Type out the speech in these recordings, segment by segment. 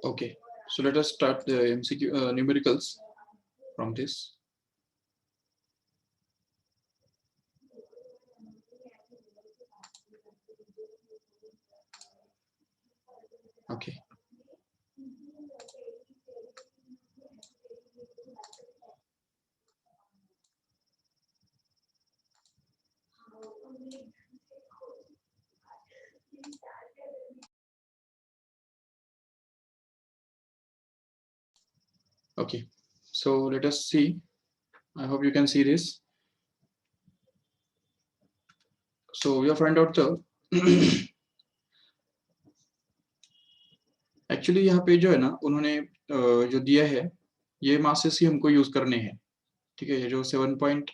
Okay, so let us start the MCQ numericals from this. Okay. Okay, so let us see. I hope you can see this. So we have find out the actually यहाँ पे जो है ना उन्होंने जो दिया है ये मासेस ही हमको यूज करने हैं, ठीक है। ये जो 7 पॉइंट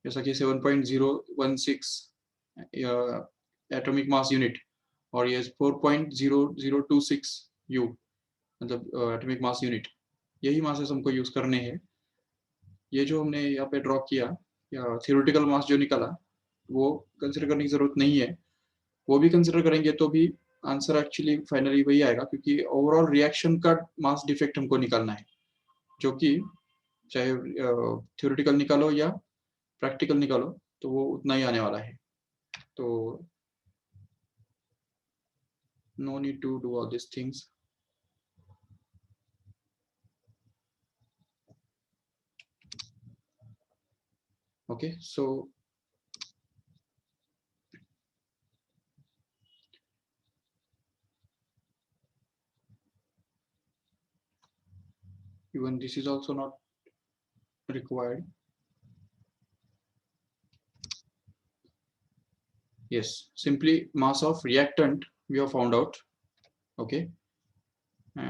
जैसा कि 7.016 एटॉमिक मास यूनिट और ये 4.0026 यू मतलब एटॉमिक मास यूनिट, यही मासेस हमको यूज करने हैं। ये जो हमने यहाँ पे ड्रॉ किया या थियोरेटिकल मास जो निकाला वो कंसिडर करने की जरूरत नहीं है। वो भी कंसिडर करेंगे तो भी आंसर एक्चुअली फाइनली वही आएगा, क्योंकि ओवरऑल रिएक्शन का मास डिफेक्ट हमको निकालना है, जो कि चाहे थियोरेटिकल निकालो या प्रैक्टिकल निकालो तो वो उतना ही आने वाला है। तो no need to do all this things. Okay, so even this is also not required. Yes, simply mass of reactant we have found out. Okay,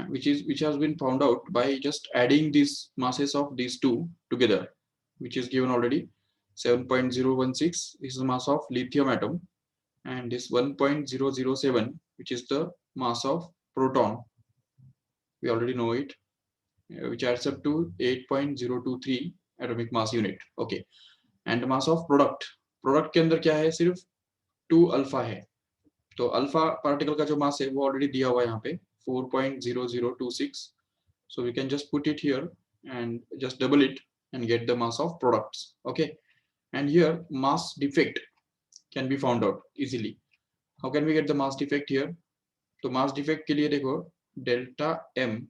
which has been found out by just adding these masses of these two together, which is given already. 7.016 is the mass of lithium atom, and this 1.007, which is the mass of proton, we already know it, which adds up to 8.023 atomic mass unit. Okay, and the mass of product के अंदर क्या है, सिर्फ 2 alpha है। तो alpha particle का जो मास है वो ऑलरेडी दिया हुआ है यहाँ पे 4.0026. So we can just put it here and just double it and get the mass of products. Okay, and here mass defect can be found out easily. How can we get the mass defect here? तो mass defect के लिए देखो delta m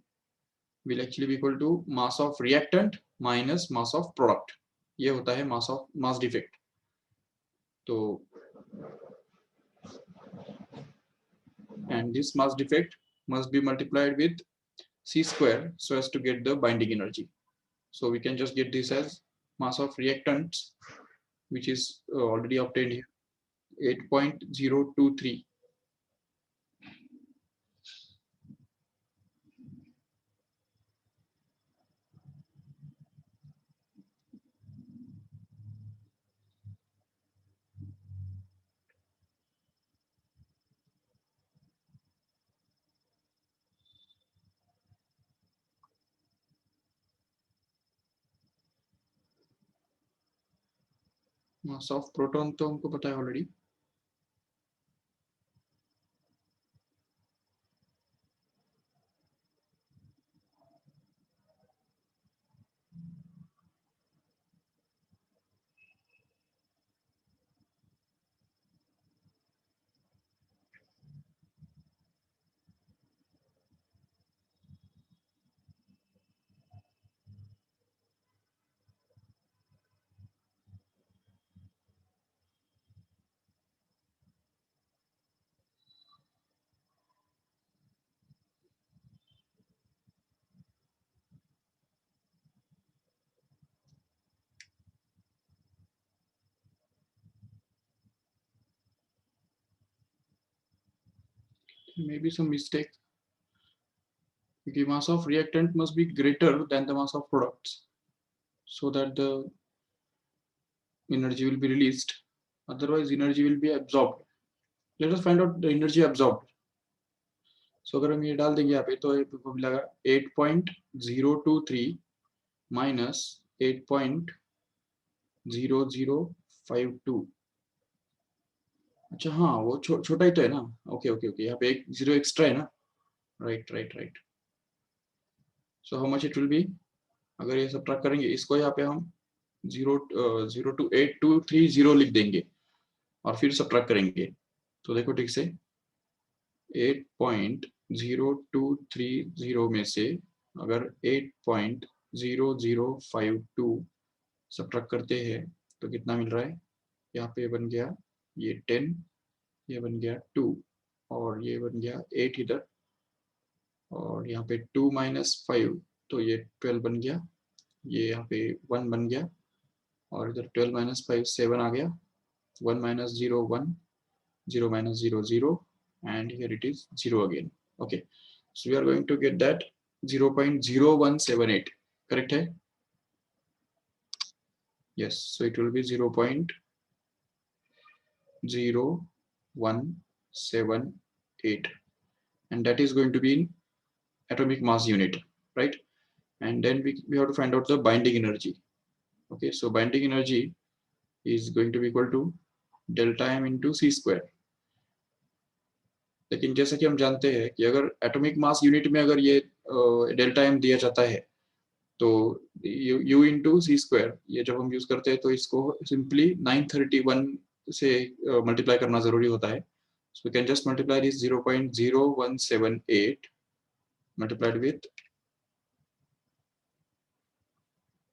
will actually be equal to mass of reactant minus mass of product. ये होता है mass defect. तो and this mass defect must be multiplied with c square so as to get the binding energy. So we can just get this as mass of reactants, which is already obtained here, 8.023. Mass of proton तो हमको पता है already. Maybe some mistake. The mass of reactant must be greater than the mass of products, so that the energy will be released. Otherwise, energy will be absorbed. Let us find out the energy absorbed. So अगर हम ये डाल देंगे यहाँ पे तो ये मिलेगा 8.023 minus 8.0052. अच्छा हाँ, वो छोटा ही तो है ना। ओके ओके ओके, यहाँ पे एक जीरो एक्स्ट्रा है ना, right. So how much it will be, अगर ये सब्ट्रैक्ट करेंगे इसको, यहाँ पे हम 0.0282230 लिख देंगे और फिर सब्ट्रैक्ट करेंगे। तो देखो ठीक से, 8.0230 में से अगर 8.0052 सब्ट्रैक्ट करते हैं तो कितना मिल रहा है, यहाँ पे बन गया ये 10, ये बन गया 2 और ये बन गया 8 इधर, और यहाँ पे 2 माइनस 5 तो ये 12 बन गया, ये यहाँ पे 1 बन गया, और इधर 12 माइनस 5 7 आ गया, 1 minus 0 1, 0 minus 0 0, and here it is 0 again. Okay, so we are going to get that 0.0178, correct hai? Yes, so it will be 0.0178, and that is going to be in atomic mass unit, right? And then we have to find out the binding energy. Okay, so binding energy is going to be equal to delta m into c square. लेकिन जैसा कि हम जानते हैं कि अगर atomic mass unit में अगर ये डेल्टा एम दिया जाता है तो u इंटू सी स्क्वायर, ये जब हम यूज करते हैं तो इसको सिंपली 931 से मल्टीप्लाई करना जरूरी होता है। So we can just multiply this 0.0178 multiplied with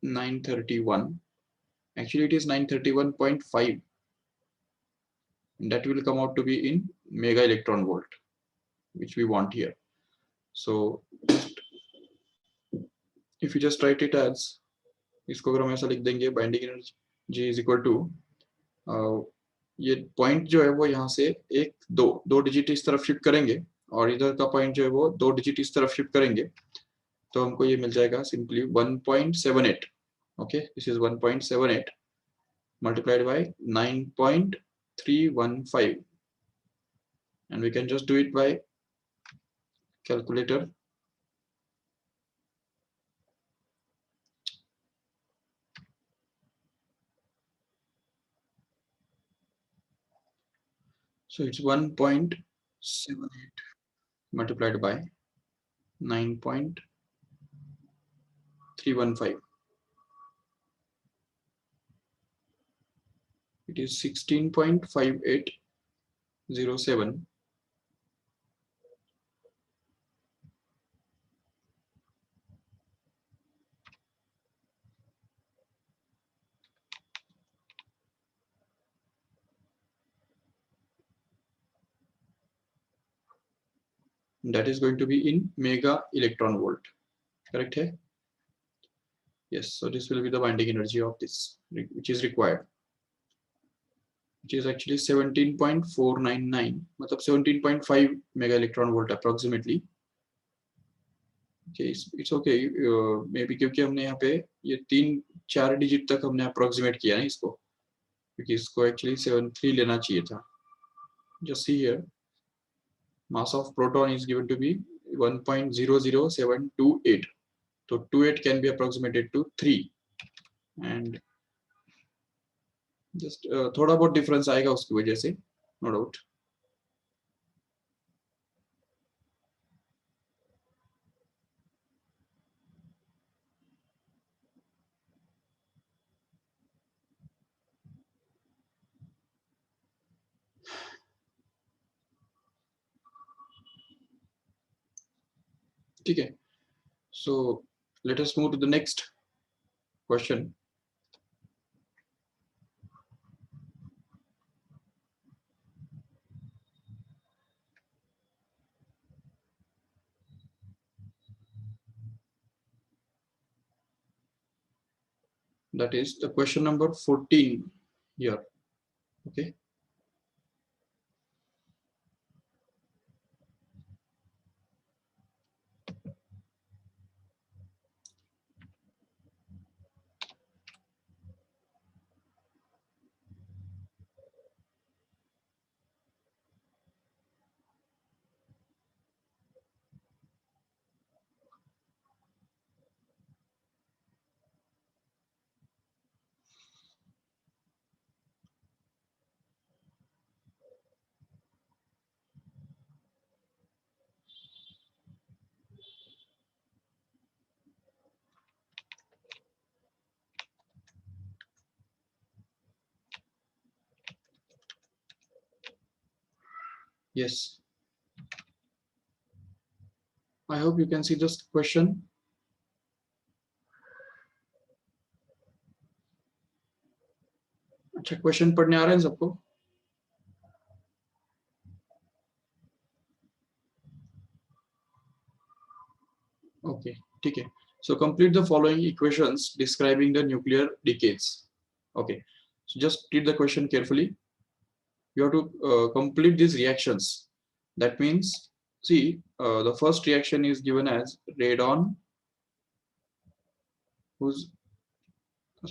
931, actually it is 931.5, and that will come out to be in mega electron volt, which we want here. So if you just write it as, इसको अगर हम ऐसा लिख देंगे, binding energy is equal to, ये point जो है वो यहाँ से एक दो डिजिट इस तरफ शिफ्ट करेंगे और इधर का पॉइंट जो है वो 2 डिजिट इस तरफ शिफ्ट करेंगे, तो हमको ये मिल जाएगा simply 1.78. Okay, this is 1.78 multiplied by 9.315, and we can just do it by calculator. So it's 1.78 multiplied by 9.315. It is 16.5807. That is going to be in mega electron volt, correct hai? Yes, so this will be the binding energy of this, which is required, which is actually 17.499, matlab 17.5 mega electron volt approximately. Okay, it's okay, maybe क्योंकि हमने यहाँ पे ये 3-4 digit तक हमने approximate किया है इसको, क्योंकि इसको एक्चुअली 73 लेना चाहिए था. Just see here, mass of proton is given to be 1.00728. So 28 can be approximated to 3, and just थोड़ा बहुत डिफरेंस आएगा उसकी वजह से, नो डाउट. ठीक है, so let us move to the next question. That is the question number 14 here. Okay, Yes. I hope you can see this question. अच्छा, question पढ़ने आ रहे हैं सबको? Okay, ठीक है. So complete the following equations describing the nuclear decays. Okay, so just read the question carefully. You have to complete these reactions. That means, see, the first reaction is given as radon,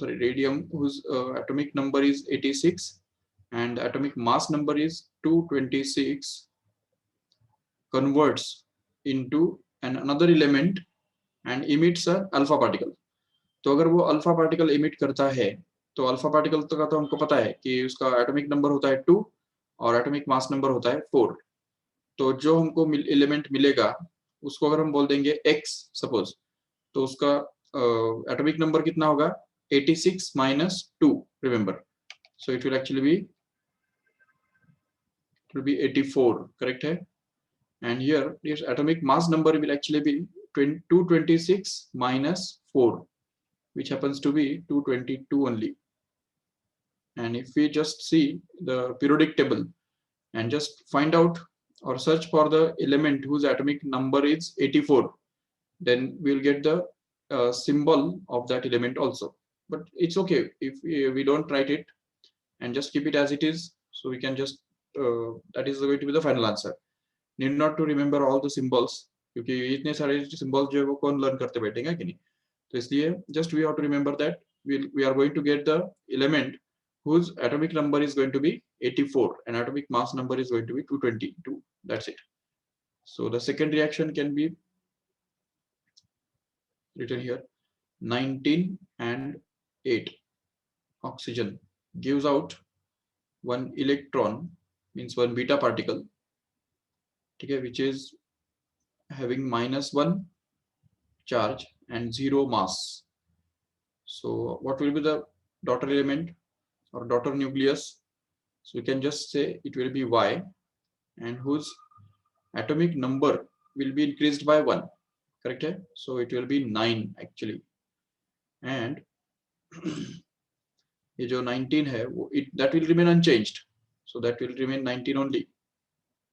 radium, whose atomic number is 86 and atomic mass number is 226, converts into another element and emits a alpha particle. तो अगर वो alpha particle emit करता है, तो alpha particle का तो हमको पता है कि उसका एटॉमिक नंबर होता है 2 और एटॉमिक मास नंबर होता है 4. तो जो हमको एलिमेंट मिलेगा उसको अगर हम बोल देंगे x सपोज, तो उसका एटॉमिक नंबर कितना होगा? 86 minus 2, remember. So it will actually be 84, correct है? And here this atomic mass number will actually be 226 minus 4, which happens to be 222 only. And if we just see the periodic table and just find out or search for the element whose atomic number is 84, then we'll get the symbol of that element also. But it's okay if we don't write it and just keep it as it is, so we can just that is going to be the final answer. Need not to remember all the symbols, क्योंकि इतने सारे symbols जो है वो कौन learn करते बैठेगा कि नहीं. तो इसलिए just we have to remember that we are going to get the element whose atomic number is going to be 84 and atomic mass number is going to be 222. That's it. So the second reaction can be written here. 19 and 8. Oxygen gives out one electron, means one beta particle, okay, which is having -1 charge and 0 mass. So what will be the daughter element or daughter nucleus? So we can just say it will be Y, and whose atomic number will be increased by 1, correct है? So it will be 9 actually. And ये जो 19 है वो that will remain unchanged, so that will remain 19 only,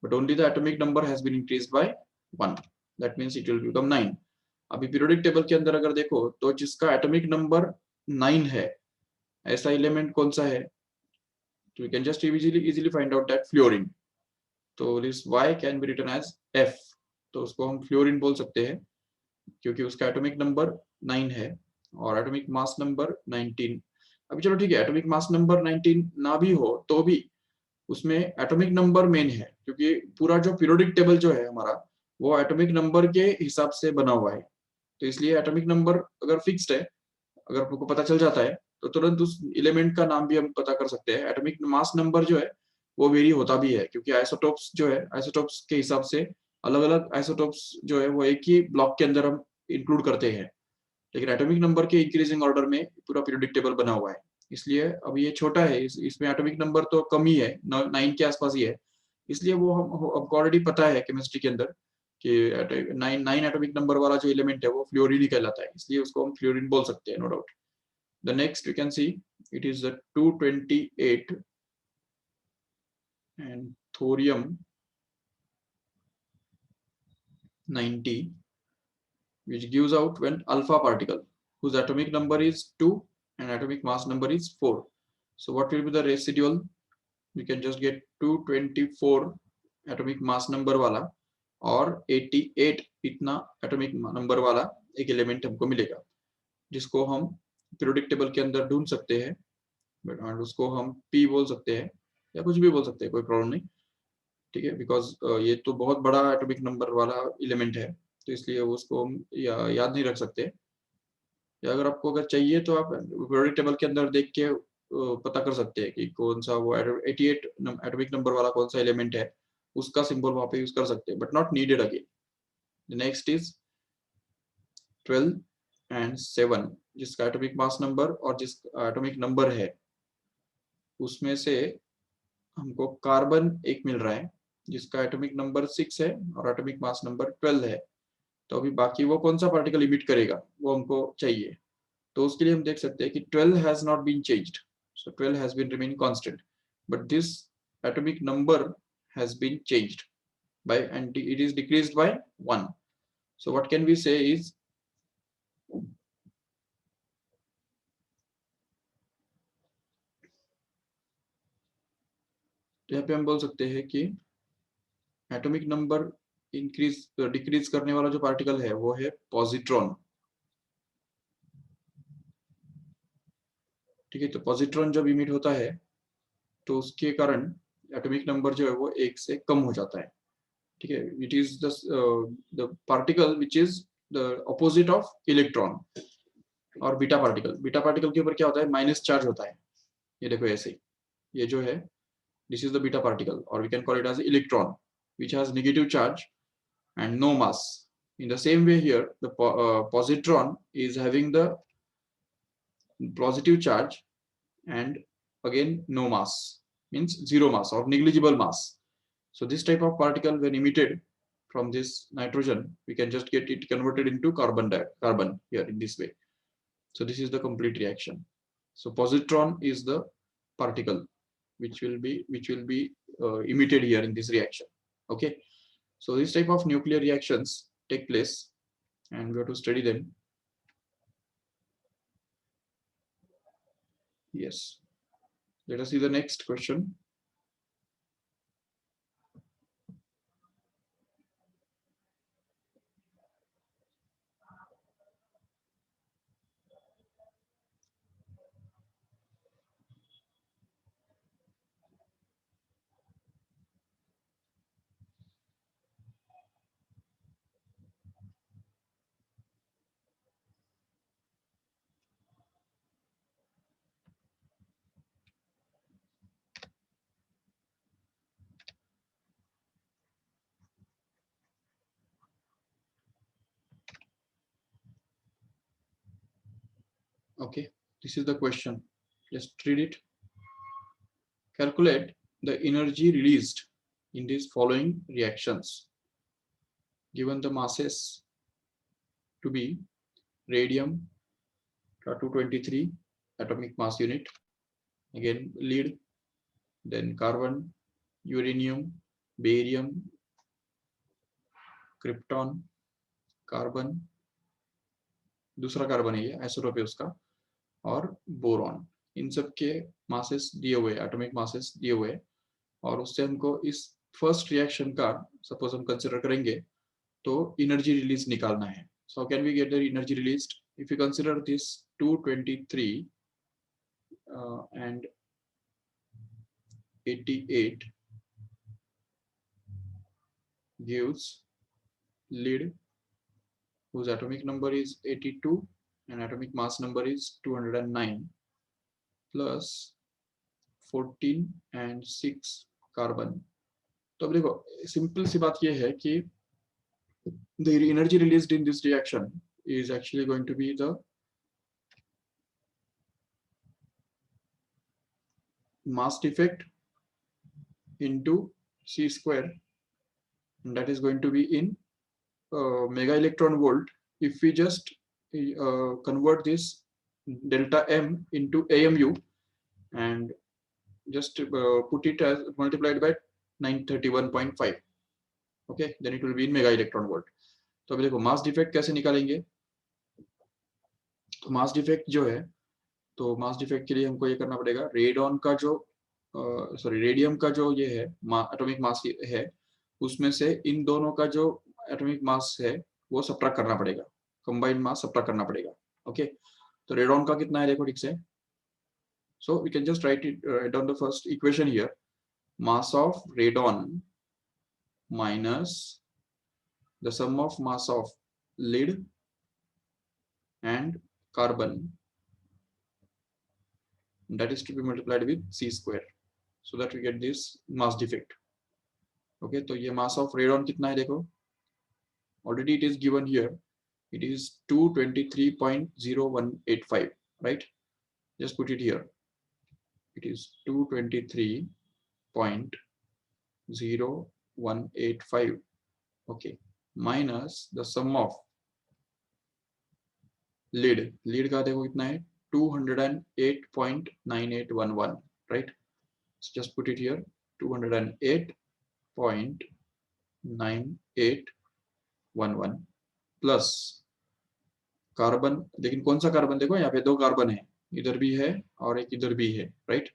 but only the atomic number has been increased by 1. That means it will become 9. अभी periodic table के अंदर अगर देखो तो जिसका एटॉमिक नंबर 9 है, ऐसा एलिमेंट कौन सा है? तो we can just easily find out that fluorine. तो this Y can be written as F. तो उसको हम फ्लोरीन बोल सकते हैं क्योंकि उसका एटॉमिक नंबर 9 है और एटॉमिक मास नंबर 19. अभी चलो ठीक है, एटॉमिक मास नंबर 19 ना भी हो तो भी उसमें एटॉमिक नंबर मेन है, क्योंकि पूरा जो पीरियोडिक टेबल जो है हमारा वो एटॉमिक नंबर के हिसाब से बना हुआ है. तो इसलिए एटॉमिक नंबर अगर फिक्स्ड है, अगर आपको पता चल जाता है तो तुरंत उस एलिमेंट का नाम भी हम पता कर सकते हैं. एटॉमिक मास नंबर जो है वो वेरी होता भी है, क्योंकि आइसोटोप्स जो है, आइसोटोप्स के हिसाब से अलग अलग आइसोटोप्स जो है वो एक ही ब्लॉक के अंदर हम इंक्लूड करते हैं, लेकिन एटॉमिक नंबर के इंक्रीजिंग ऑर्डर में पूरा पीरियोडिक टेबल बना हुआ है. इसलिए अब ये छोटा है, इसमें एटॉमिक नंबर तो कम ही है, 9 के आसपास ही है. इसलिए वो हमको ऑलरेडी पता है केमिस्ट्री के अंदर कि 9 एटॉमिक नंबर वाला जो एलिमेंट है वो फ्लोरीन ही कहलाता है, इसलिए उसको हम फ्लोरीन बोल सकते हैं, no doubt. The next we can see it is the 228 and thorium 90, which gives out one alpha particle whose atomic number is 2 and atomic mass number is 4. So what will be the residual? We can just get 224 atomic mass number वाला और 88 इतना atomic number वाला एक element हमको मिलेगा, जिसको हम periodic table के अंदर ढूंढ सकते हैं. और उसको हम P बोल सकते हैं या कुछ भी बोल सकते हैं, कोई प्रॉब्लम नहीं, ठीक है, बिकॉज ये तो बहुत बड़ा एटॉमिक नंबर वाला एलिमेंट है, तो इसलिए उसको हम याद नहीं रख सकते. या अगर आपको अगर चाहिए तो आप पीरियोडिक टेबल के अंदर देख के पता कर सकते हैं कि कौन सा वो 88 एटॉमिक नंबर वाला कौन सा एलिमेंट है, उसका सिंबल वहां पे यूज कर सकते हैं, but not needed again. The next is 12 and 7, जिसका एटॉमिक मास नंबर और जिसका एटॉमिक नंबर है उसमें से हमको कार्बन एक मिल रहा है जिसका एटॉमिक नंबर 6 है और एटॉमिक मास नंबर 12 है। तो अभी बाकी वो कौन सा पार्टिकल इमिट करेगा वो हमको चाहिए। तो उसके लिए हम देख सकते हैं कि 12 has not been changed, so 12 has been remaining constant, but this atomic number has been changed by, and it is decreased by 1. So what can we say is, यहाँ पे हम बोल सकते हैं कि एटॉमिक नंबर इंक्रीज डिक्रीज करने वाला जो पार्टिकल है वो है पॉजिट्रॉन। ठीक है, तो पॉजिट्रॉन जब इमिट होता है तो उसके कारण एटॉमिक नंबर जो है वो 1 से कम हो जाता है। ठीक है, it is the particle which is the opposite of electron. और बीटा पार्टिकल के ऊपर क्या होता है, माइनस चार्ज होता है। ये देखो ऐसे ही, ये जो है this is the beta particle, or we can call it as electron, which has negative charge and no mass. In the same way here, the positron is having the positive charge and again no mass, means zero mass or negligible mass. So this type of particle when emitted from this nitrogen, we can just get it converted into carbon here in this way. So this is the complete reaction. So positron is the particle which will be emitted here in this reaction. Okay, so this type of nuclear reactions take place and we have to study them. Yes, let us see the next question. Okay, this is the question, just read it. Calculate the energy released in these following reactions. Given the masses to be radium 223 atomic mass unit, again lead, then carbon, uranium, barium, krypton, carbon, दूसरा carbon है ये isotope है उसका, और boron. इन सब के masses दिए हुए, एटॉमिक मासेस दिए हुए, और उससे हमको इस फर्स्ट रिएक्शन का सपोज हम कंसिडर करेंगे तो एनर्जी रिलीज निकालना है। So how can we get the energy released? If you consider this 223 and 88 gives lead whose atomic number is 82 and atomic mass number is 209 plus 14 and 6 carbon. तो अब देखो simple सी बात ये है कि the energy released in this reaction is actually going to be the mass defect into c square, and that is going to be in mega electron volt. If we just convert this delta m into AMU and just put it as multiplied by 931.5, okay, then it will be in mega electron volt. तो अभी देखो mass defect कैसे निकालेंगे? तो mass defect जो है, तो mass defect के लिए हमको ये करना पड़ेगा, रेडॉन का जो सॉरी रेडियम का जो ये है एटॉमिक मास है, उसमें से इन दोनों का जो एटॉमिक मास है वो सब्ट्रैक्ट करना पड़ेगा, कंबाइंड मास सब्ट्रैक्ट करना पड़ेगा। ओके, तो रेडॉन का कितना है देखो ठीक से। So we can just write it down the first equation here, mass of radon minus the sum of mass of lead and carbon, that is to be multiplied with c square, so that we get this mass defect. Okay, तो ये mass of radon कितना है देखो, already it is given here, it is 223.0185, right? Just put it here, it is 223.0185 185, okay, minus the sum of lead का देखो कितना है 208.9811, right? So just put it here, 208.9811 plus carbon, लेकिन कौन सा कार्बन, देखो यहाँ पे दो कार्बन है, इधर भी है और एक इधर भी है, राइट?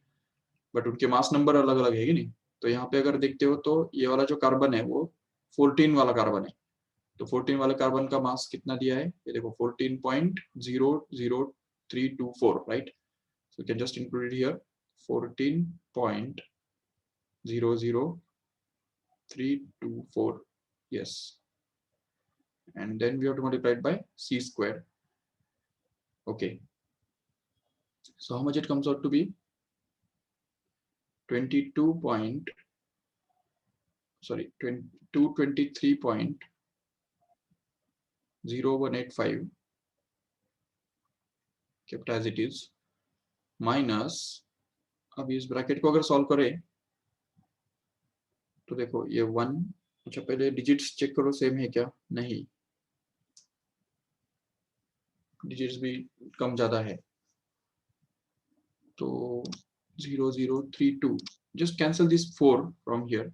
बट उनके मास नंबर अलग अलग है कि नहीं? तो यहाँ पे अगर देखते हो तो ये वाला जो कार्बन है वो 14 वाला कार्बन है, तो 14 वाले कार्बन का मास कितना दिया है, ये देखो 14.00324, right? So you can just include it here, 14.00324, yes, and then we have to multiply it by c square. Okay, so how much it comes out to be? 223.0185 kept as it is, minus, अब इस bracket को अगर solve करें तो देखो ये 1, अच्छा पहले डिजिट्स चेक करो सेम है क्या, नहीं, डिजिट्स भी कम ज्यादा है, तो 0032, just cancel this 4 from here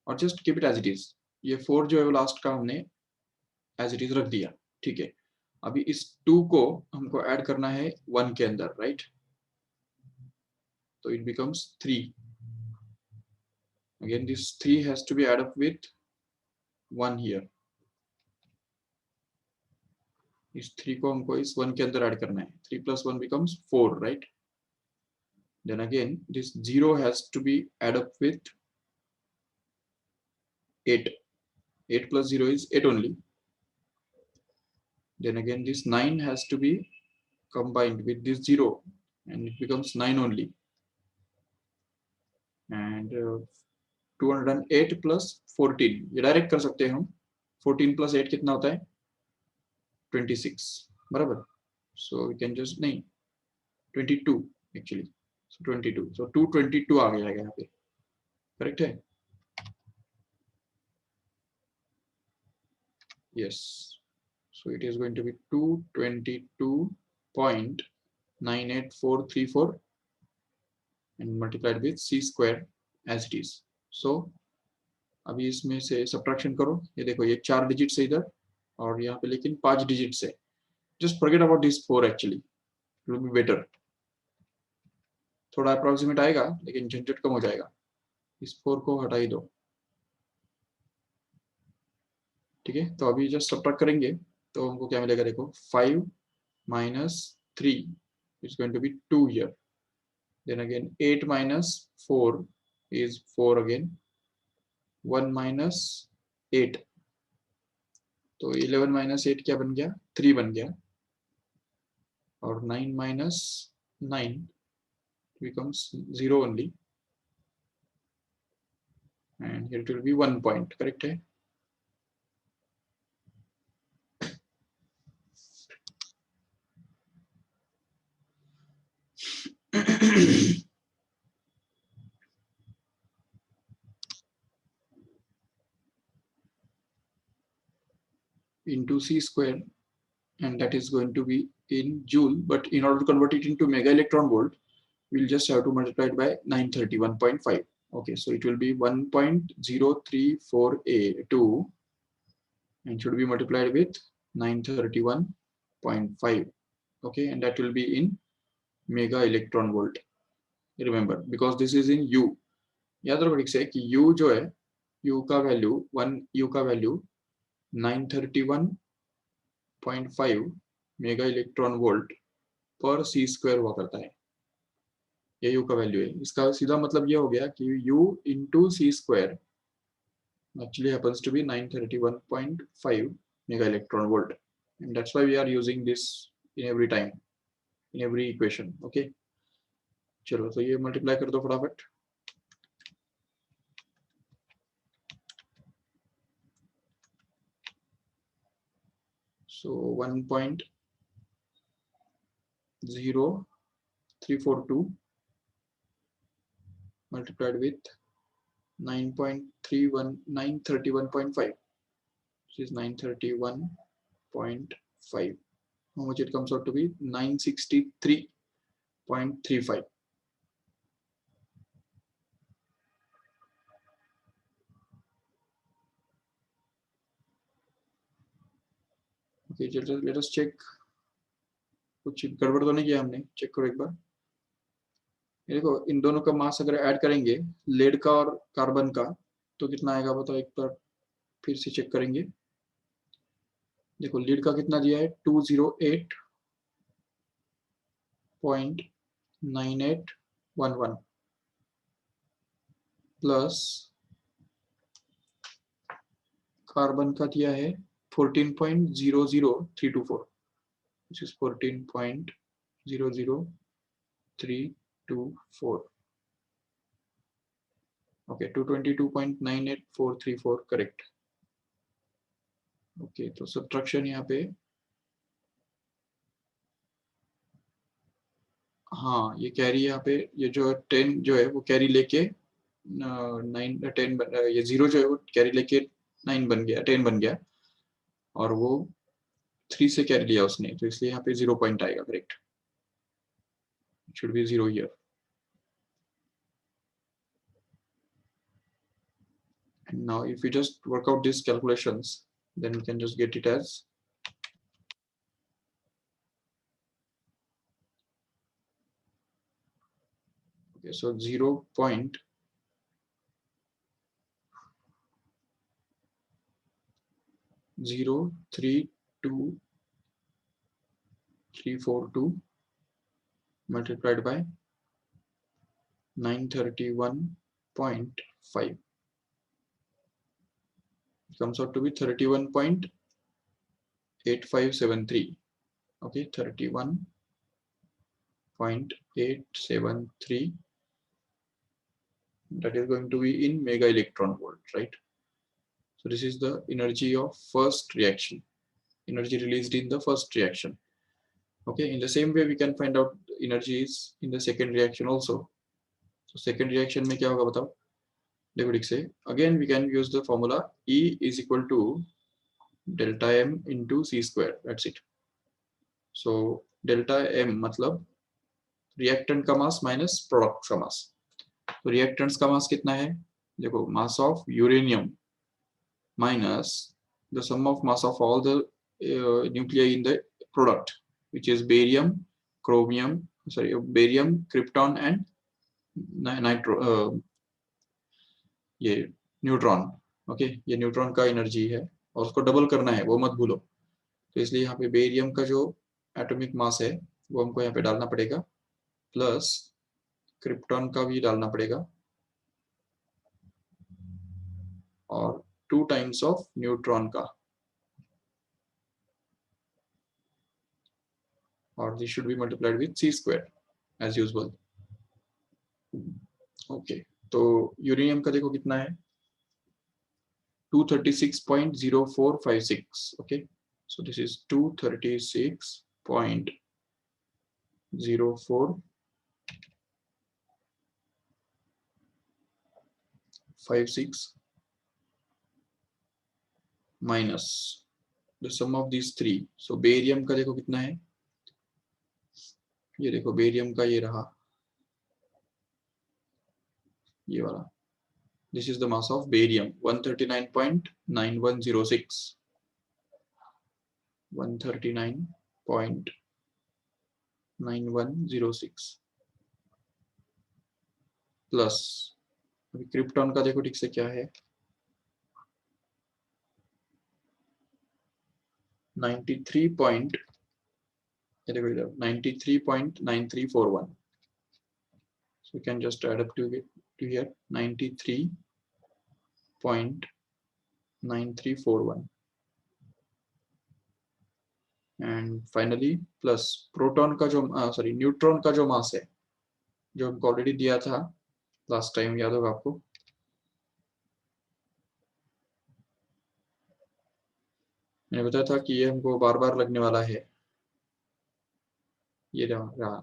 और just keep it as it is, ये 4 जो है वो लास्ट का हमने एज इट इज रख दिया, ठीक है? अभी इस 2 को हमको ऐड करना है 1 के अंदर, राइट? तो it becomes 3, again this 3 has to be added up with 1 here, इस 3 को हमको इस 1 के अंदर ऐड करना है, 3 plus 1 becomes 4, right? Then again this 0 has to be added up with 8, 8 plus 0 is 8 only. Then again this 9 has to be combined with this 0 and it becomes 9 only. And 208 plus 14, ये direct कर सकते हैं हम, 14 plus 8 कितना होता है 26, बराबर? So we can just, नहीं 22 actually, so 22, so 222 आ गया यहाँ पे, करेक्ट है? Yes, so it is going to be 222.98434 and multiplied with c square as it is. So अभी इसमें से सब्ट्रैक्शन करो, ये देखो ये 4 डिजिट है इधर और यहाँ पे लेकिन 5 डिजिट है, just forget about this 4, actually it will be better, थोड़ा अप्रोक्सीमेट आएगा लेकिन झंझट कम हो जाएगा, इस 4 को हटा ही दो, ठीक है? तो अभी जस्ट सब्ट्रैक्ट करेंगे तो हमको क्या मिलेगा, देखो 5 minus 3 is going to be 2 here, then again 8 minus 4 is 4 again, 1 minus 8, तो 11 minus 8 क्या बन गया, 3 बन गया, और 9 minus 9 becomes 0 only, and here it will be 1 point, correct है? into c square, and that is going to be in joule, but in order to convert it into mega electron volt, we'll just have to multiply it by 931.5. Okay, so it will be 1.034A2 and should be multiplied with 931.5. Okay, and that will be in mega electron volt. Remember, because this is in U. याद रखो ठीक से कि U जो है, U का value 1 U का value 931.5 mega electron volt पर c स्क्वायर हुआ करता है, ये U का वैल्यू है, इसका सीधा मतलब ये हो गया कि U into c square actually happens to be 931.5 mega electron volt, and that's why we are using this in every time, in every equation. Okay, चलो तो ये मल्टीप्लाई कर दो फटाफट, so 1.0342 multiplied with 9.31 931.5. This is 931.5. How much it comes out to be? 963.35. Okay, let us check. कुछ गड़बड़ तो नहीं किया हमने? चेक करो एक बार। ये देखो, इन दोनों का मास अगर ऐड करेंगे, लेड का और कार्बन का, तो कितना आएगा बताओ एक बार, फिर से चेक करेंगे। देखो लीड का कितना दिया है, 208.9811 प्लस कार्बन का दिया है 14.00324, which is 14.00324. Okay, 222.98434 correct. Okay, तो सब्ट्रैक्शन यहाँ पे, हाँ ये कैरी यहाँ पे, ये जो 10 जो है वो कैरी लेके 9 10 ये 0 जो है वो कैरी लेके 9 बन गया, 10 बन गया, और वो 3 से कैरी लिया उसने, तो इसलिए यहाँ पे 0 पॉइंट आएगा, correct. Should be 0 here. And now if we just work out these calculations, then we can just get it as okay, so 0.032342 multiplied by 931.5 comes out to be 31.8573. Okay, 31.873, that is going to be in mega electron volt, right? So this is the energy of first reaction, energy released in the first reaction. Okay, in the same way we can find out energies in the second reaction also. So second reaction में क्या होगा बताओ? देखो ठीक से, again we can use the formula E is equal to delta M into C square, that's it. So delta M मतलब reactant का mass minus product का mass. तो reactants का mass कितना है? देखो, mass of uranium minus the sum of mass of all the nuclei in the product, which is barium, chromium, sorry, barium, krypton and ये neutron. Okay, ये neutron का energy है और उसको डबल करना है, वो मत भूलो। तो इसलिए यहाँ पे बेरियम का जो एटॉमिक मास है वो हमको यहाँ पे डालना पड़ेगा, प्लस क्रिप्टॉन का भी डालना पड़ेगा, और 2 टाइम्स ऑफ न्यूट्रॉन का, और this should be multiplied with C square as usual. Okay, तो यूरेनियम का देखो कितना है, 236.0456. okay, so this is 236.0456 minus the sum of these three. So barium का देखो कितना है, ये देखो बेरियम का ये रहा, ये वाला, this is the mass of barium, 139.9106, 139.9106 plus, अभी क्रिप्टॉन का देखो ठीक से क्या है, 93 point, ये देखो इधर 93.9341, so you can just add up to here 93.9341, and finally plus proton का जो सॉरी न्यूट्रॉन का जो मास है, जो हमको ऑलरेडी दिया था लास्ट टाइम, याद होगा आपको, मैंने बताया था कि ये हमको बार बार लगने वाला है, ये रहा,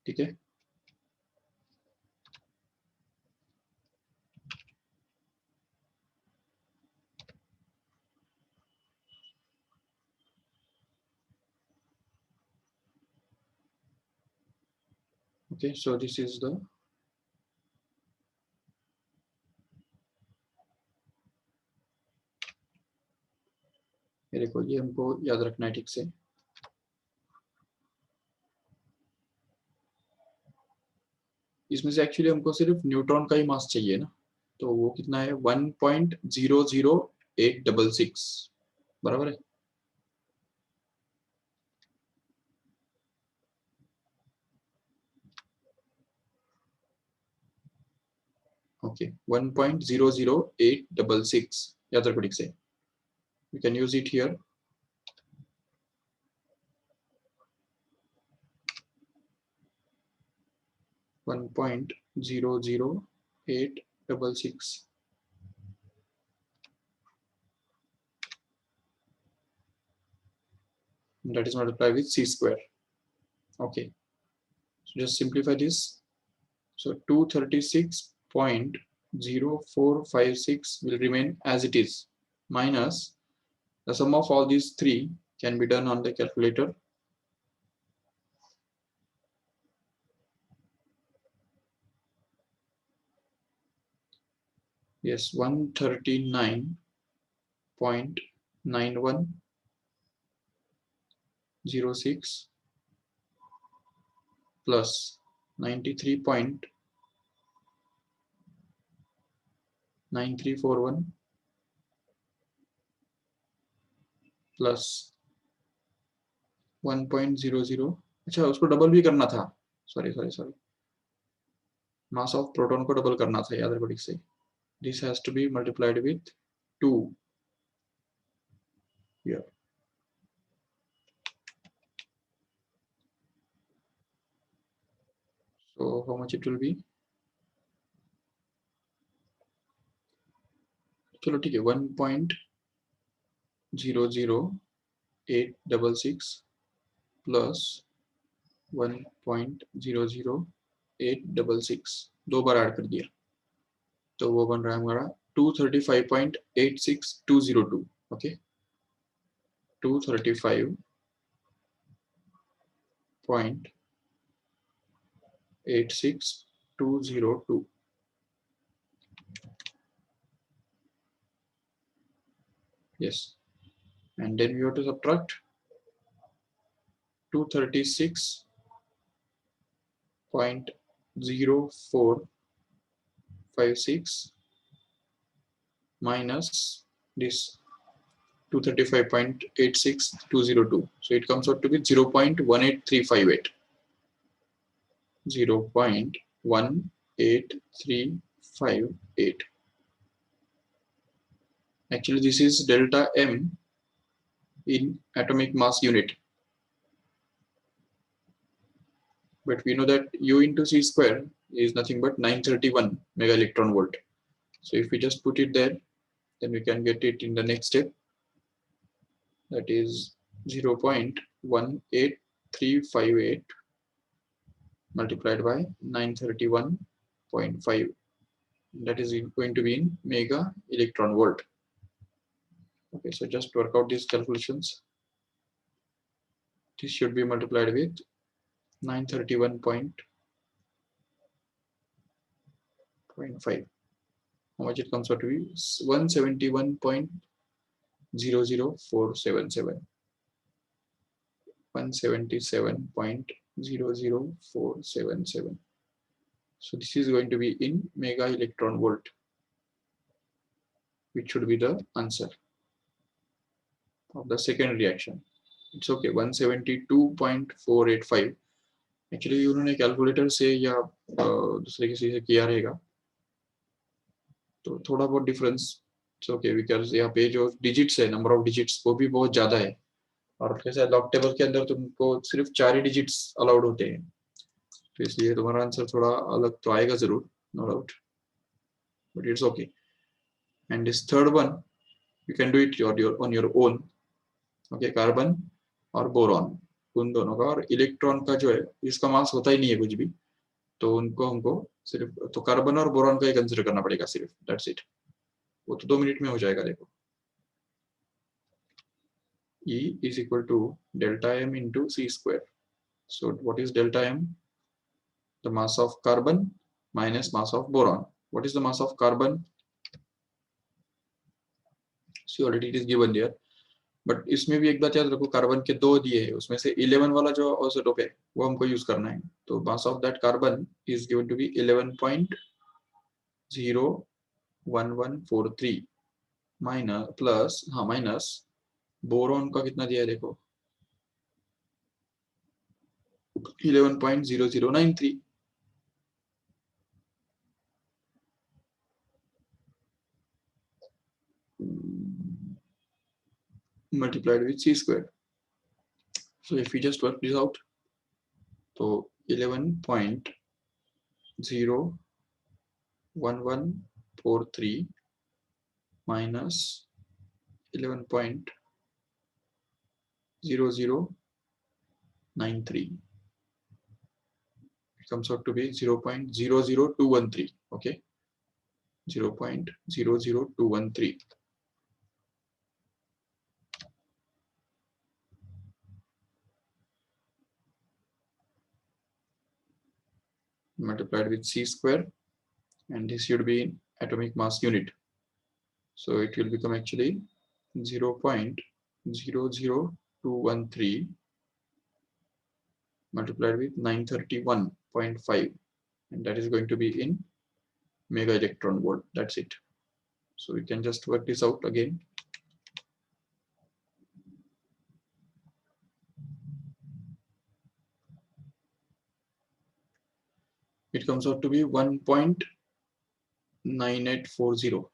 ठीक है। Okay, so this is the ये देखो, ये हमको याद रखना है ठीक से। इसमें से एक्चुअली हमको सिर्फ न्यूट्रॉन का ही मास चाहिए ना, तो वो कितना है 1.00866 बराबर है। ओके 1.00866 याद रखो ठीक से, you can use it here. One point 00866 that is multiplied with c square. Okay, so just simplify this. So 236.0456 will remain as it is, minus the sum of all these three can be done on the calculator. Yes, 139.9106 plus 93.9341 plus 1.00, अच्छा उसको double भी करना था, sorry sorry sorry, mass of proton को double करना था, याद रखो ठीक से। This has to be multiplied with 2 here. So how much it will be? चलो ठीक है, 1.00866 प्लस 1.00866 दो बार ऐड कर दिया, तो वो बन रहा है हमारा 235.86202। Okay 235.86202। Yes, and then we have to subtract 236.0456 minus this 235.86202. So it comes out to be 0.18358. 0.18358. Actually, this is delta M in atomic mass unit. But we know that U into C square is nothing but 931 mega electron volt. So if we just put it there, then we can get it in the next step. That is 0.18358 multiplied by 931.5. That is going to be in mega electron volt. Okay, so just work out these calculations. This should be multiplied with 931.5. How much it comes out to be? 171.00477. 177.00477. So this is going to be in mega electron volt, which should be the answer of the second reaction. It's okay, 172.485. Actually उन्होंने calculator से या दूसरे किसी से किया रहेगा, तो थोड़ा बहुत डिफरेंस ओके, बिकॉज यहाँ पे जो डिजिट्स है, नंबर ऑफ डिजिट्स वो भी बहुत ज्यादा है, और कैसे लॉग टेबल के अंदर तुमको सिर्फ 4 ही डिजिट्स अलाउड होते हैं, तो इसलिए तुम्हारा आंसर थोड़ा अलग तो आएगा जरूर, no doubt, but it's okay. And this third one you can do it on your own. Okay, carbon और बोरॉन उन दोनों का, और इलेक्ट्रॉन का जो है इसका मास होता ही नहीं है कुछ भी, तो उनको हमको सिर्फ तो कार्बन और बोरॉन का ही कंसिडर करना पड़ेगा सिर्फ, दैट्स इट। वो तो 2 मिनट में हो जाएगा। देखो E is equal to delta M into C square. So what is delta M? the mass of carbon minus mass of boron. What is the mass of carbon? See, already it is given there. But इसमें भी एक बात याद रखो, carbon के दो दिए हैं, उसमें से 11 वाला जो ऑक्सीटोप है वो हमको यूज करना है. तो mass of that carbon is given to be 11.01143 minus plus, हाँ माइनस बोरॉन का कितना दिया है देखो, 11.0093. multiplied with c square. So if we just work this out, so 11.01143 minus 11.0093, it comes out to be 0.00213. Okay, 0.00213. multiplied with c square, and this should be in atomic mass unit. So it will become actually 0.00213 multiplied with 931.5, and that is going to be in mega electron volt. That's it. So we can just work this out again. It comes out to be 1.9840.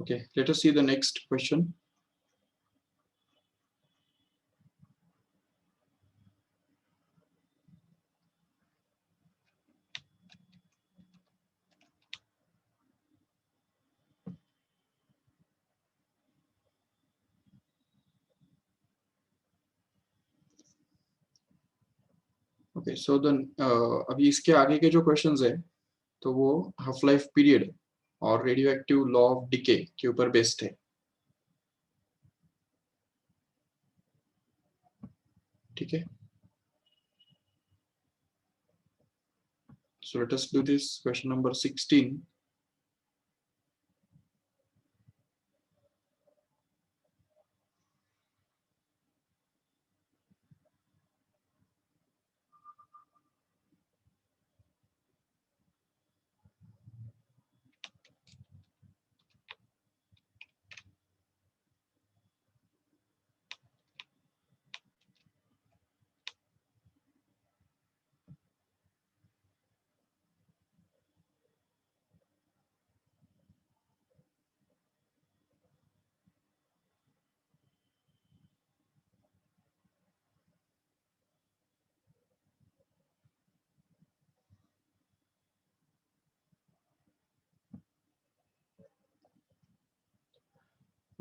Okay, let us see the next question. Okay, so then अभी इसके आगे के जो questions है तो वो half life period और radio active law of decay के ऊपर बेस्ड है. ठीक है, so let us do this question number 16.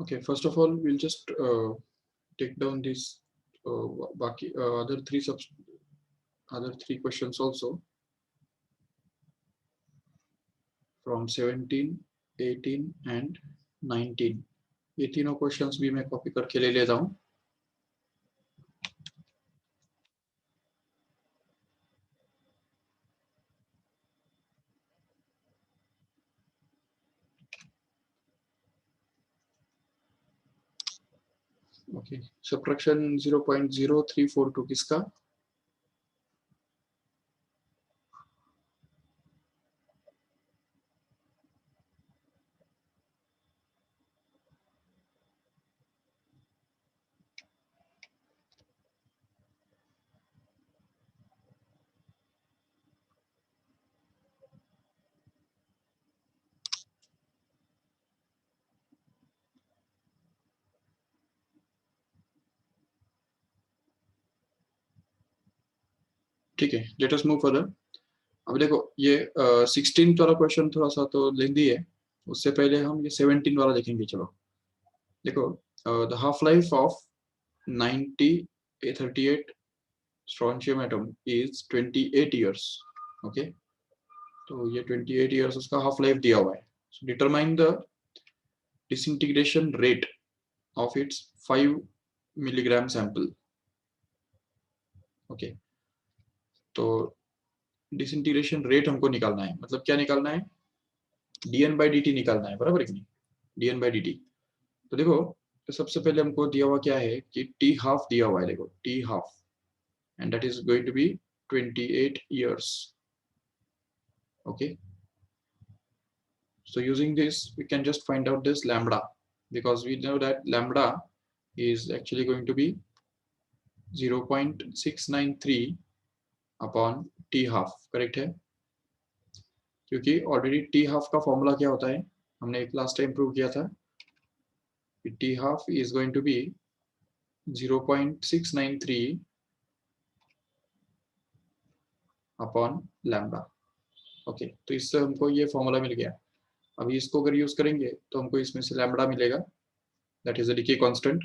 Okay, first of all, we'll just take down this other three questions also from 17, 18 and 19. ये तीनों questions भी मैं कॉपी करके ले लेता हूँ. ओके, सब्ट्रैक्शन 0.0342 किसका? ठीक है, लेट अस मूव फर्दर. अब देखो ये 16 वाला क्वेश्चन थोड़ा सा तो लेंदी है, उससे पहले हम ये 17 वाला देखेंगे। चलो देखो, the half life of 38 strontium atom is 28 years. Okay, तो ये 28 ईयर्स उसका हाफ लाइफ दिया हुआ है। So determine the disintegration rate of its 5 milligram sample. Okay, तो डिसइंटीग्रेशन रेट हमको निकालना है, मतलब क्या निकालना है, dn बाई dt निकालना है, बराबर है कि नहीं, dn बाई dt। तो देखो, तो सबसे पहले हमको दिया हुआ क्या है कि t हाफ दिया हुआ है, देखो t half, and that is going to be 28 years. Okay, so using this we can just find out this lambda, because we know that lambda is actually going to be 0.693 upon t half, correct है, क्योंकि already t half का formula क्या होता है, हमने एक last time prove किया था कि t half is going to be 0.693 upon lambda. Okay, तो इससे हमको ये फॉर्मूला मिल गया। अभी इसको अगर यूज करेंगे तो हमको इसमें से लैम्बडा मिलेगा, that is the decay constant,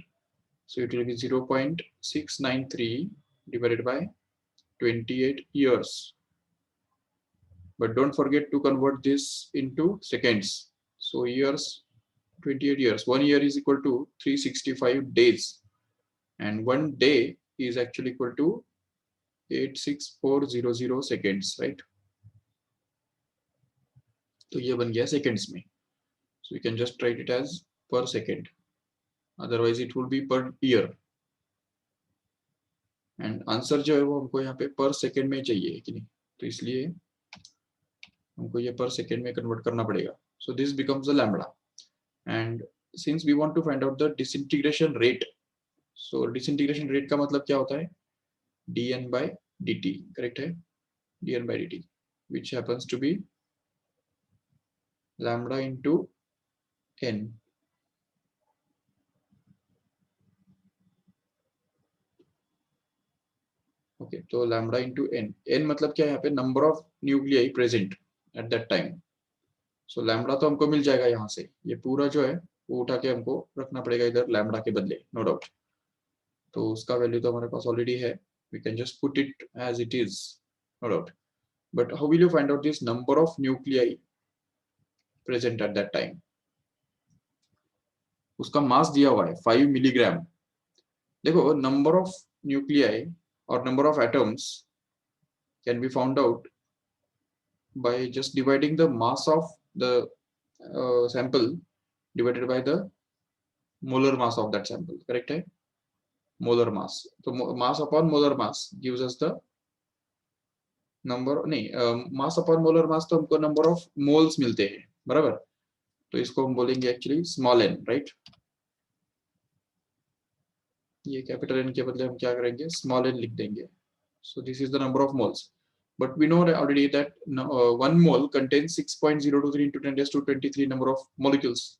so it will be 0.693 divided by 28 years, but don't forget to convert this into seconds. So years, 28 years, 1 year is equal to 365 days, and 1 day is actually equal to 86400 seconds, right? तो ये बन गया seconds में, so you can just write it as per second, otherwise it will be per year, and answer जो है वो हमको यहाँ पे पर सेकेंड में चाहिए कि नहीं, तो इसलिए हमको ये पर सेकेंड में कन्वर्ट करना पड़ेगा। So this becomes the lambda, and since we want to find out the disintegration rate, so disintegration rate का मतलब क्या होता है, dn by dt, करेक्ट है, dn by dt which happens to be lambda into n। Okay, तो lambda into N, N मतलब क्या है यहाँ पे, number of nuclei present at that time. So lambda तो हमको मिल जाएगा यहाँ से, ये पूरा जो है वो उठा के हमको रखना पड़ेगा इधर लैम्बडा के बदले, नो डाउट। तो उसका वैल्यू तो हमारे पास ऑलरेडी है, we can just put it as it is, no doubt. But how will you find out this number of nuclei present at that time, उसका मास दिया हुआ है 5 मिलीग्राम। देखो, नंबर ऑफ न्यूक्लियाई और number of atoms can be found out by just dividing the mass of the sample divided by the molar mass of that sample, correct है, molar mass, तो mass upon molar mass gives us the number, नहीं, mass upon molar mass तो हमको number of moles मिलते हैं, बराबर, तो इसको हम बोलेंगे एक्चुअली स्मॉल n, राइट। ये कैपिटल n के बदले हम क्या करेंगे, स्मॉल n लिख देंगे। so this is the number of moles, but we know already that 1 mole contains 6.023 into 10 raised to 23 number of molecules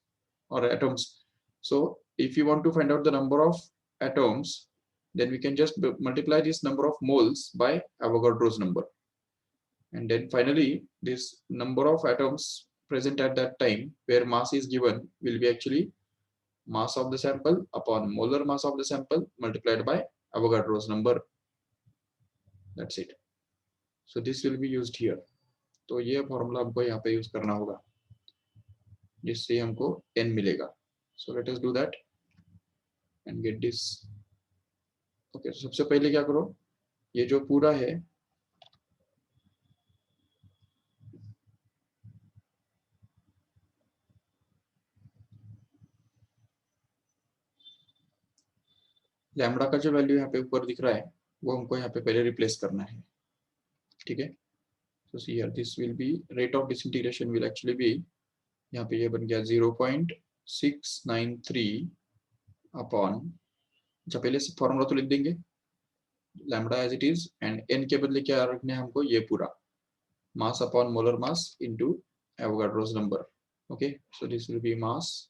or atoms. So if you want to find out the number of atoms, then we can just multiply this number of moles by Avogadro's number, and then finally this number of atoms present at that time where mass is given will be actually mass of the sample upon molar mass of the sample multiplied by Avogadro's number, that's it. So this will be used here, तो ये formula हमको यहाँ पे use करना होगा जिससे हमको n मिलेगा। so let us do that and get this। Okay, सबसे पहले क्या करो, ये जो पूरा है लैम्बडा का जो वैल्यू यहाँ पे ऊपर दिख रहा है वो हमको यहाँ पे पहले रिप्लेस करना है, ठीक है। so see here this will be rate of disintegration will actually be, यहाँ पे ये बन गया 0.693 अपॉन, अच्छा पहले से फॉर्मूला तो लिख देंगे, lambda as it is, and n के बदले क्या रखना है हमको, ये पूरा mass upon molar mass into Avogadro's number। okay, so this will be mass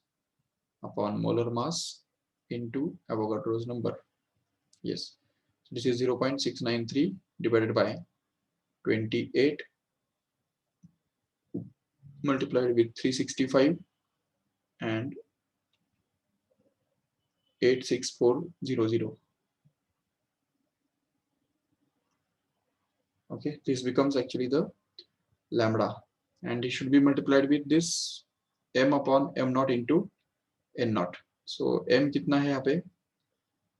upon molar mass into Avogadro's number, yes, so this is 0.693 divided by 28 multiplied with 365 and 86400. Okay, this becomes actually the lambda, and it should be multiplied with this m upon m naught into n naught. So m kitna hai yahan pe?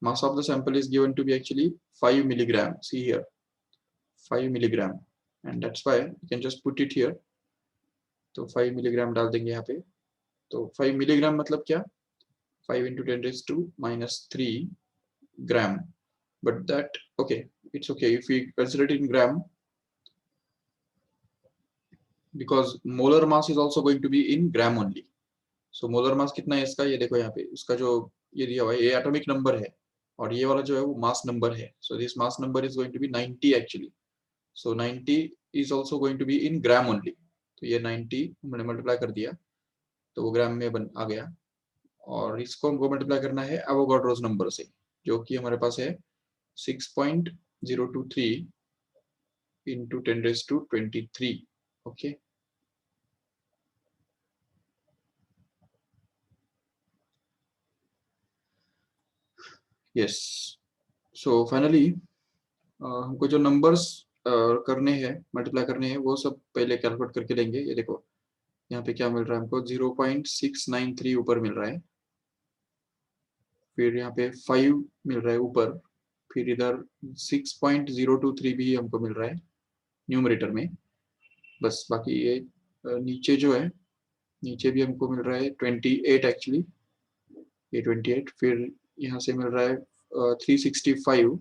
Mass of the sample is given to be actually 5 milligram. See here, 5 milligram, and that's why you can just put it here. तो 5 milligram डाल देंगे यहाँ पे. तो 5 milligram मतलब क्या? 5 into 10 raised to minus 3 gram. But that, okay, it's okay if we consider it in gram, because molar mass is also going to be in gram only. So molar mass कितना है इसका? ये देखो यहाँ पे इसका जो ये दिया हुआ है, ये एटॉमिक नंबर है, और ये वाला जो है वो मास नंबर है. So this mass number is going to be 90 actually. So 90 is also going to be in gram only. तो ये 90 हमने मल्टीप्लाई कर दिया तो वो ग्राम में आ गया, और इसको हमको मल्टीप्लाई करना है एवोगाड्रोस नंबर से, जो कि हमारे पास है 6.023 into 10 raised to 23. Okay. Yes. So finally हमको जो नंबर्स करने हैं, मल्टीप्लाई करने हैं, वो सब पहले कैलकुलेट करके लेंगे. ये देखो यहाँ पे क्या मिल रहा है हमको, 0.693 ऊपर मिल रहा है, फिर यहाँ पे 5 मिल रहा है ऊपर, फिर इधर 6.023 भी हमको मिल रहा है न्यूमरेटर में. बस बाकी ये नीचे जो है, नीचे भी हमको मिल रहा है 28 एक्चुअली, ये 28, फिर यहाँ से मिल रहा है 365,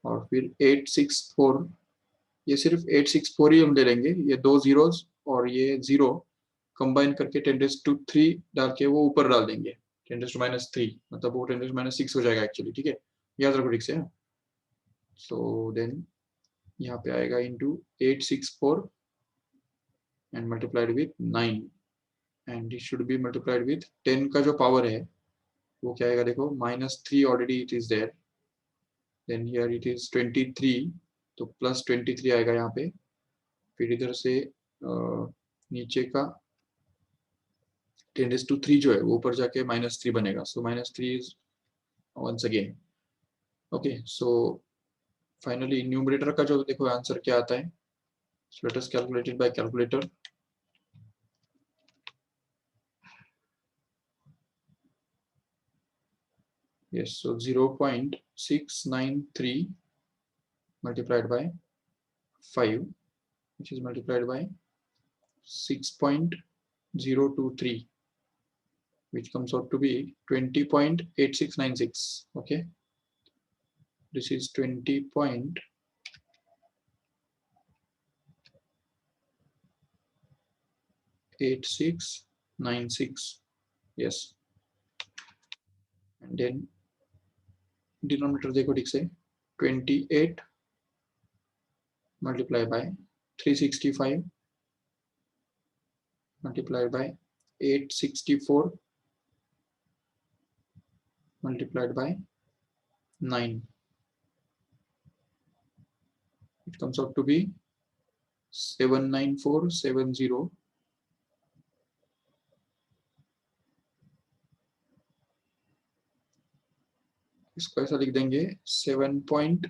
और फिर 864. ये सिर्फ 864 ही हम ले लेंगे, ये दो जीरोस और ये जीरो कंबाइन करके 10⁻³ डाल के वो ऊपर डाल देंगे, 10⁻³ मतलब वो 10⁻6 हो जाएगा एक्चुअली. ठीक है, याद रखो ठीक से. सो देन यहाँ पे आएगा into 864 and multiplied with 9, and it should be multiplied with 10 का जो पावर है वो क्या आएगा, देखो -3 already it is there, then here it is 23, तो +23 आएगा यहाँ पे, फिर इधर से नीचे का 10⁻³ जो है वो ऊपर जाके -3 बनेगा. सो -3 is once again. Okay, so finally numerator का जो देखो आंसर क्या आता है. So let us calculate it by calculator. Yes, so 0.693 multiplied by 5, which is multiplied by 6.023, which comes out to be 20.8696. Okay, this is 20.8696. Yes, and then denominator देखो ठीक से, 28 multiplied by 365 multiplied by 864 multiplied by 9. It comes out to be 79470. इसको ऐसा लिख देंगे 7.94